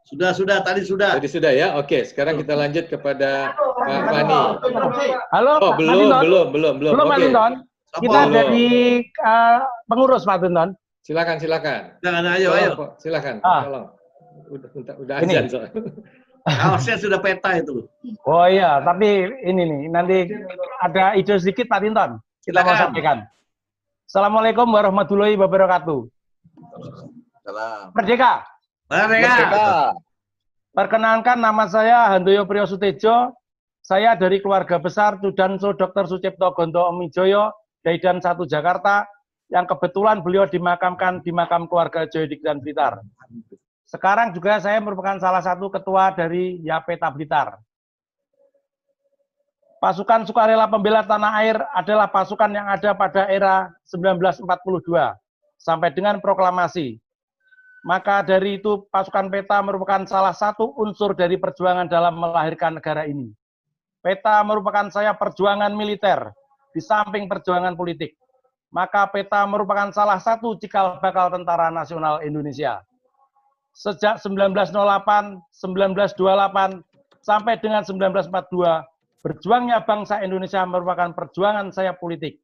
Sudah, tadi sudah. Tadi sudah ya. Oke, sekarang kita lanjut kepada Pak Fani. Halo, Oh, Pak belum. Belum, Pak Oke. Tinton. Kita dari pengurus, Pak Tinton. Silakan. Jangan, ayo. Silakan. Ah. Tolong. Udah azan soalnya. Kaosnya sudah peta itu. Oh iya, tapi ini nih, nanti ada ide sedikit Pak Tinton. Kita mau sampaikan. Assalamualaikum warahmatullahi wabarakatuh. Salam. Merdeka. Perkenalkan, nama saya Handoyo Priyosutejo. Saya dari keluarga besar Sudanso Dr. Sucipto Gonto Omijoyo, Daidan 1 Jakarta, yang kebetulan beliau dimakamkan di makam keluarga Joyodik dan Blitar. Sekarang juga saya merupakan salah satu ketua dari Yapeta Blitar. Pasukan Sukarela Pembela Tanah Air adalah pasukan yang ada pada era 1942 sampai dengan proklamasi. Maka dari itu pasukan PETA merupakan salah satu unsur dari perjuangan dalam melahirkan negara ini. PETA merupakan saya perjuangan militer di samping perjuangan politik. Maka PETA merupakan salah satu cikal bakal Tentara Nasional Indonesia. Sejak 1908, 1928, sampai dengan 1942, berjuangnya bangsa Indonesia merupakan perjuangan saya politik.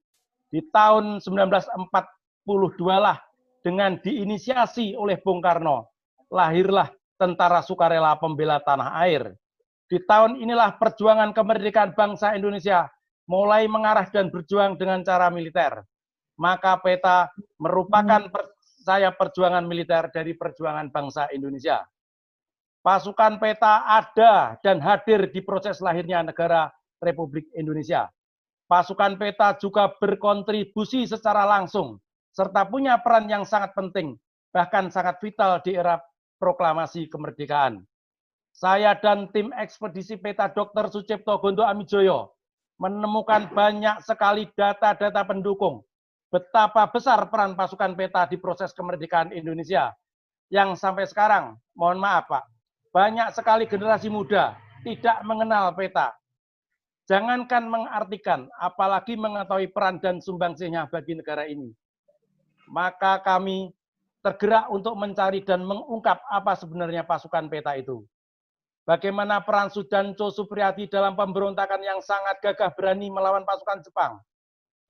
Di tahun 1942 lah, dengan diinisiasi oleh Bung Karno, lahirlah Tentara Sukarela Pembela Tanah Air. Di tahun inilah perjuangan kemerdekaan bangsa Indonesia mulai mengarah dan berjuang dengan cara militer. Maka PETA merupakan saya perjuangan militer dari perjuangan bangsa Indonesia. Pasukan PETA ada dan hadir di proses lahirnya negara Republik Indonesia. Pasukan PETA juga berkontribusi secara langsung, serta punya peran yang sangat penting, bahkan sangat vital di era proklamasi kemerdekaan. Saya dan tim ekspedisi PETA Dr. Sucipto Gonto Amijoyo menemukan banyak sekali data-data pendukung betapa besar peran pasukan PETA di proses kemerdekaan Indonesia, yang sampai sekarang, mohon maaf Pak, banyak sekali generasi muda tidak mengenal PETA. Jangankan mengartikan, apalagi mengetahui peran dan sumbangsihnya bagi negara ini. Maka kami tergerak untuk mencari dan mengungkap apa sebenarnya pasukan PETA itu. Bagaimana peran Sudanso Supriyadi dalam pemberontakan yang sangat gagah berani melawan pasukan Jepang,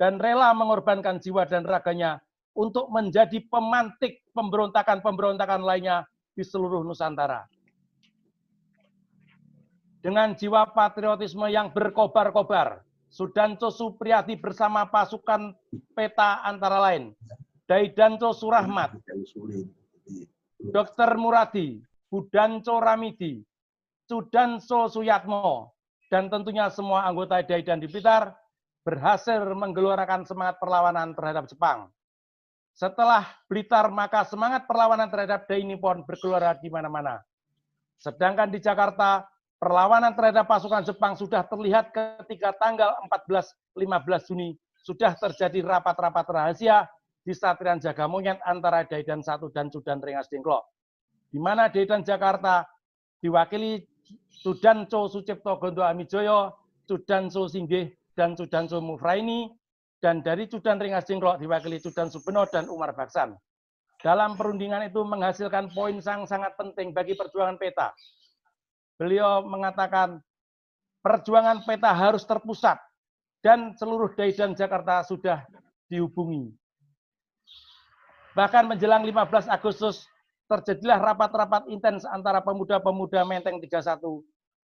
dan rela mengorbankan jiwa dan raganya untuk menjadi pemantik pemberontakan-pemberontakan lainnya di seluruh Nusantara. Dengan jiwa patriotisme yang berkobar-kobar, Sudanso Supriyadi bersama pasukan PETA antara lain, Daidanco Surahmat, Dr. Muradi, Budanco Ramidi, Sudanso Suyatmo, dan tentunya semua anggota Daidan di Blitar berhasil menggelorakan semangat perlawanan terhadap Jepang. Setelah Blitar, maka semangat perlawanan terhadap Dai Nippon bergelora di mana-mana. Sedangkan di Jakarta, perlawanan terhadap pasukan Jepang sudah terlihat ketika tanggal 14-15 Juni sudah terjadi rapat-rapat rahasia di Satrian Jaga Monyet antara Daidan 1 dan Sudan Rengas Dengklok, di mana Daidan Jakarta diwakili Sudanso Sucipto Gonto Amijoyo, Sudanso Singgih, dan Sudanso Mufraini, dan dari Sudan Rengas Dengklok diwakili Sudan Subeno dan Umar Baksan. Dalam perundingan itu menghasilkan poin yang sangat penting bagi perjuangan PETA. Beliau mengatakan perjuangan PETA harus terpusat dan seluruh Daidan Jakarta sudah dihubungi. Bahkan menjelang 15 Agustus terjadilah rapat-rapat intens antara pemuda-pemuda Menteng 31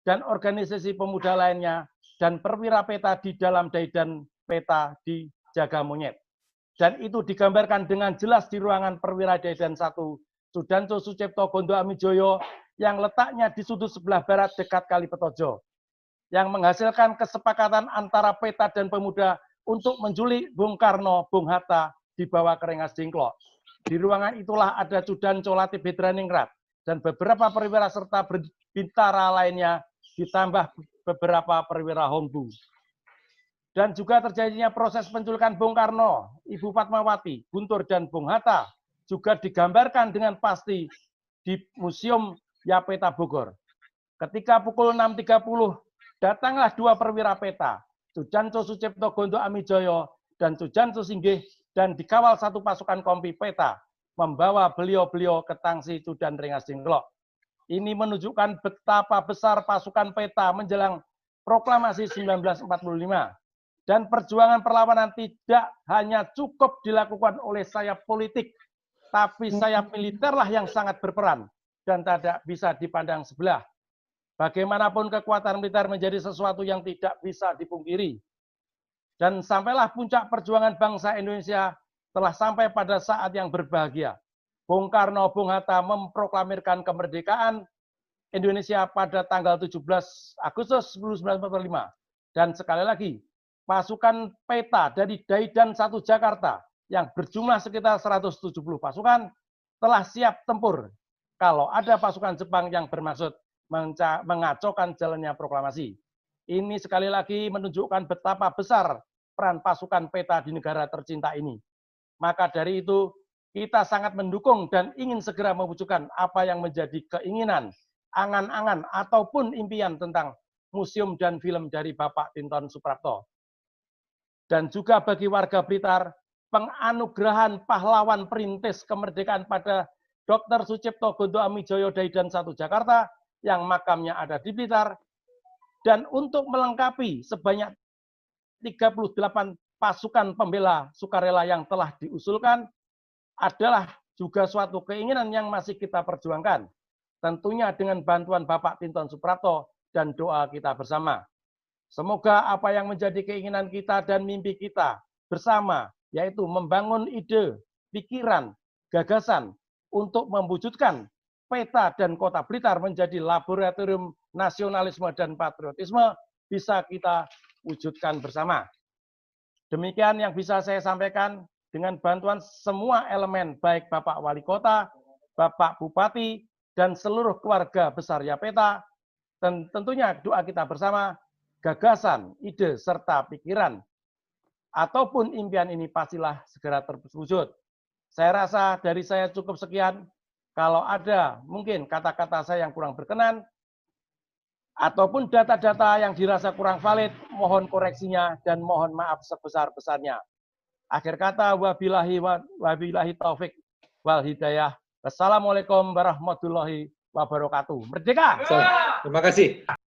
dan organisasi pemuda lainnya dan perwira PETA di dalam Daidan PETA di Jaga Monyet. Dan itu digambarkan dengan jelas di ruangan perwira Daidan 1, Sudanso Sucipto Gonto Amijoyo, yang letaknya di sudut sebelah barat dekat Kali Petojo, yang menghasilkan kesepakatan antara PETA dan pemuda untuk menculik Bung Karno, Bung Hatta, dibawa ke Rengas Dengklok. Di ruangan itulah ada Sudanso Latif Hedraningrat dan beberapa perwira serta bintara lainnya, ditambah beberapa perwira Hongbu. Dan juga terjadinya proses penculikan Bung Karno, Ibu Fatmawati, Guntur, dan Bung Hatta juga digambarkan dengan pasti di Museum Yapeta Bogor. Ketika pukul 6.30, datanglah dua perwira PETA, Sudanso Sucipto Gonto Amijoyo dan Sudanso Singgih, dan dikawal satu pasukan kompi PETA, membawa beliau-beliau ke Tangsi Sudan Rengas Dengklok. Ini menunjukkan betapa besar pasukan peta menjelang proklamasi 1945. Dan perjuangan perlawanan tidak hanya cukup dilakukan oleh sayap politik, tapi sayap militerlah yang sangat berperan dan tidak bisa dipandang sebelah. Bagaimanapun kekuatan militer menjadi sesuatu yang tidak bisa dipungkiri. Dan sampailah puncak perjuangan bangsa Indonesia telah sampai pada saat yang berbahagia. Bung Karno, Bung Hatta memproklamirkan kemerdekaan Indonesia pada tanggal 17 Agustus 1945. Dan sekali lagi, pasukan peta dari Daidan 1 Jakarta yang berjumlah sekitar 170 pasukan telah siap tempur kalau ada pasukan Jepang yang bermaksud mengacaukan jalannya proklamasi. Ini sekali lagi menunjukkan betapa besar peran pasukan peta di negara tercinta ini. Maka dari itu, kita sangat mendukung dan ingin segera mewujudkan apa yang menjadi keinginan, angan-angan, ataupun impian tentang museum dan film dari Bapak Tinton Suprapto. Dan juga bagi warga Blitar, penganugerahan pahlawan perintis kemerdekaan pada Dr. Sucipto Gonto Amijoyo Daidan 1 Jakarta, yang makamnya ada di Blitar, dan untuk melengkapi sebanyak 38 pasukan pembela sukarela yang telah diusulkan, adalah juga suatu keinginan yang masih kita perjuangkan. Tentunya dengan bantuan Bapak Tinton Suprapto dan doa kita bersama. Semoga apa yang menjadi keinginan kita dan mimpi kita bersama, yaitu membangun ide, pikiran, gagasan untuk mewujudkan peta dan kota Blitar menjadi laboratorium nasionalisme dan patriotisme, bisa kita wujudkan bersama. Demikian yang bisa saya sampaikan. Dengan bantuan semua elemen, baik Bapak Wali Kota, Bapak Bupati, dan seluruh keluarga besar Yapeta, dan tentunya doa kita bersama, gagasan, ide, serta pikiran, ataupun impian ini pastilah segera terwujud. Saya rasa dari saya cukup sekian. Kalau ada mungkin kata-kata saya yang kurang berkenan, ataupun data-data yang dirasa kurang valid, mohon koreksinya dan mohon maaf sebesar-besarnya. Akhir kata, wabillahi taufik wal hidayah. Wassalamualaikum warahmatullahi wabarakatuh. Merdeka! Terima kasih.